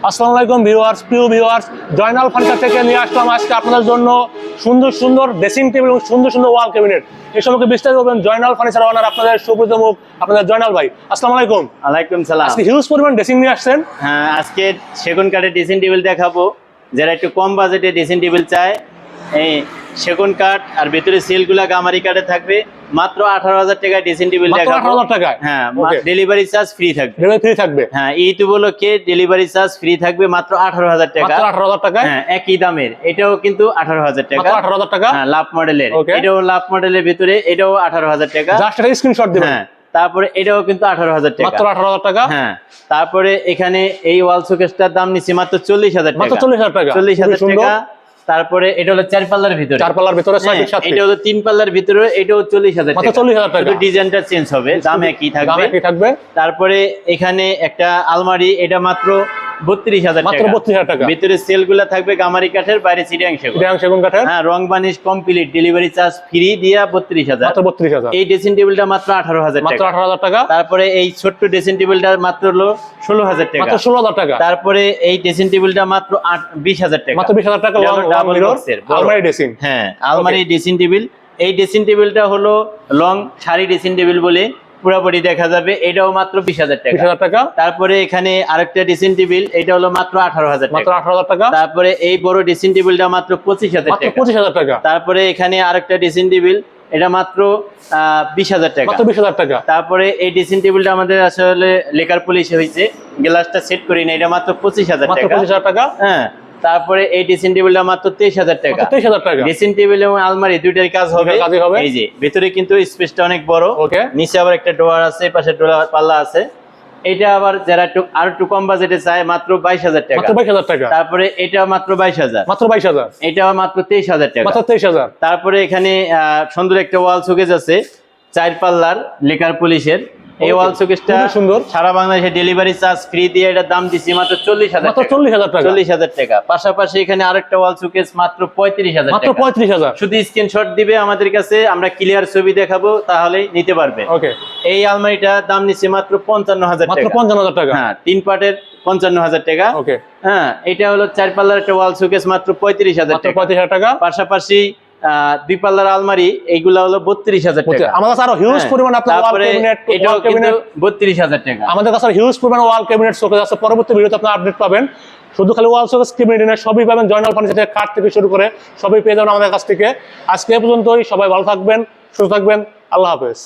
আসসালামু আলাইকুম ভিউয়ার্স, প্রিয় ভিউয়ার্স, জয়নাল ফার্নিচার থেকে নিয়ে আসলাম আজকে আপনাদের জন্য সুন্দর সুন্দর ড্রেসিং টেবিল এবং সুন্দর সুন্দর ওয়াল ক্যাবিনেট। এই সম্পর্কে বিস্তারিত বলবেন জয়নাল ফার্নিচার ওনার, আপনাদের সুপরিচিত মুখ, আপনাদের জয়নাল ভাই। আসসালামু আলাইকুম। ওয়ালাইকুম সালাম। আজকে হিউজ পরিমাণ ড্রেসিং নিয়ে আসছেন। হ্যাঁ, আজকে সেগুন কাঠের ড্রেসিং টেবিল দেখাবো। যারা একটু কম বাজেটে ড্রেসিং টেবিল চায়, এই সেগুন কাঠ আর ভেতরে সেলগুলা গামারি কাঠে থাকবে। মাত্র 18,000 টাকায় ড্রেসিং টেবিল দেখাবো। 18,000 টাকায়? হ্যাঁ, ডেলিভারি চার্জ ফ্রি থাকবে। ডেলিভারি ফ্রি থাকবে? হ্যাঁ, ঈদ উপলক্ষে ডেলিভারি চার্জ ফ্রি থাকবে মাত্র 18,000 টাকা। মাত্র 18,000 টাকায়? হ্যাঁ, একই দামের। এটাও কিন্তু 18,000 টাকা। মাত্র 18,000 টাকা? হ্যাঁ, লাভ মডেলের। Okay. এটাও লাভ মডেলের ভিতরে, এটাও 18,000 টাকা। জাস্ট একটা স্ক্রিনশট দিবেন। হ্যাঁ, তারপরে এটাও কিন্তু 18,000 টাকা। মাত্র 18,000 টাকা? হ্যাঁ, তারপরে এখানে এই ওয়াল শোকেসটার দাম নিচ্ছি মাত্র 40,000 টাকা। মাত্র 40,000 টাকা? 40,000 টাকা। তারপরে এটা হলো 4 পাল্লার ভিতরে। 4 পাল্লার ভিতরে 6 ফিট 7 ফিট। এটা হলো 3 পাল্লার ভিতরে, এটাও 40,000 টাকা। মাত্র 40,000 টাকা। শুধু ডিজাইনটা চেঞ্জ হবে, দাম একই থাকবে। দাম একই থাকবে। তারপরে এখানে একটা আলমারি, এটা মাত্র 32,000 টাকা। মাত্র 32,000 টাকা। ভিতরে সেলগুলা থাকবে গামারি কাঠের, বাইরে চিটাং সেগুন। চিটাং সেগুন কাঠের? হ্যাঁ, রং varnish complete, delivery charge free দিয়া 32,000। মাত্র 32,000। এই ড্রেসিং টেবিলটা মাত্র 18,000 মাত্র টাকা। 18,000 টাকা। তারপরে এই ছোট্ট ড্রেসিং টেবিলটা মাত্র হলো 16,000 টাকা। মাত্র 16,000 টাকা। তারপরে এই ড্রেসিং টেবিলটা মাত্র 20,000 টাকা। মাত্র 20,000 টাকা। এটা হলো ডাবল বক্সের আলমারি ড্রেসিং। হ্যাঁ, আলমারি ড্রেসিং টেবিল। এই ড্রেসিং টেবিলটা হলো লং শাড়ি ড্রেসিং টেবিল বলে পুরোপুরি দেখা যাবে। এটাও মাত্র 20,000 টাকা। 20,000 টাকা। তারপরে এখানে আরেকটা ড্রেসিং টেবিল, এটা হলো মাত্র 18,000 মাত্র টাকা। 18,000 টাকা। তারপরে এই বড় ড্রেসিং টেবিলটা মাত্র 25,000 মাত্র টাকা। 25,000 টাকা। তারপরে এখানে আরেকটা ড্রেসিং টেবিল, এটা মাত্র 20,000 টাকা। মাত্র 20,000 টাকা। তারপরে এই ড্রেসিং টেবিলটা আমাদের আসলে লেকার পলিশ হয়েছে, গ্লাসটা সেট করি না, এটা মাত্র 25,000 মাত্র টাকা। 25,000 টাকা। হ্যাঁ, তারপরে এই ড্রেসিং টেবিলটা মাত্র 23,000 টাকা। মাত্র 23,000 টাকা। ড্রেসিং টেবিল এবং আলমারি দুইটার কাজ হবে। দুইটার কাজই হবে। এই যে ভিতরে কিন্তু স্পেসটা অনেক বড়। ওকে। নিচে আবার একটা ডোর আছে, পাশে ডোর পাল্লা আছে। এটা আবার যারা একটু কম বাজেটে চায়, মাত্র 22,000 টাকা। মাত্র 22,000 টাকা। তারপরে এটা মাত্র 22,000। মাত্র 22,000। এটা মাত্র 23,000 টাকা। মাত্র 23,000। তারপরে এখানে সুন্দর একটা ওয়াল শোকেস আছে, 4 পাল্লার লেকার পুলিশের। এই ওয়াল শোকেসটা সুন্দর। সারা বাংলাদেশে ডেলিভারি চার্জ ফ্রি দিয়ে এটার দাম দিচ্ছি মাত্র 40,000 মাত্র টাকা। 40,000 টাকা। 40,000 টাকা। পাশাপাশি এখানে আরেকটা ওয়াল শোকেস মাত্র 35,000 মাত্র টাকা। 35,000। শুধু স্ক্রিনশট দিবে আমাদের কাছে, আমরা ক্লিয়ার ছবি দেখাবো, তাহলেই নিতে পারবে। ওকে। এই আলমারিটা দাম নিচ্ছে মাত্র 55,000 মাত্র টাকা। 55,000 টাকা। হ্যাঁ, 3 পার্টের 55,000 টাকা। ওকে। হ্যাঁ, এটা হলো 4 পাল্লার একটা ওয়াল শোকেস, মাত্র 35,000 মাত্র টাকা। 35,000 টাকা। পাশাপাশি 2 পাল্লার আলমারি, এইগুলা হলো 32,000 টাকা। আমাদের কাছে আরো হিউজ হ্যাঁ, পরিমাণ আপনার ওয়াল তারপরে ক্যাবিনেট, এটাও ওয়াল কিন্তু ক্যাবিনেট 32,000 টাকা। আমাদের কাছে হিউজ পরিমাণ ওয়াল ক্যাবিনেট শোকেস আছে। পরবর্তী ভিডিওতে আপনারা আপডেট পাবেন। শুধু খালি ওয়াল শোকেস ক্যাবিনেট না, সবই পাবেন জয়নাল ফার্নিচার থেকে, কাঠ থেকে শুরু করে সবই পেয়ে যাবেন আমাদের কাছ থেকে। আজকে এ পর্যন্তই। সবাই ভালো থাকবেন, সুস্থ থাকবেন। আল্লাহ হাফেজ।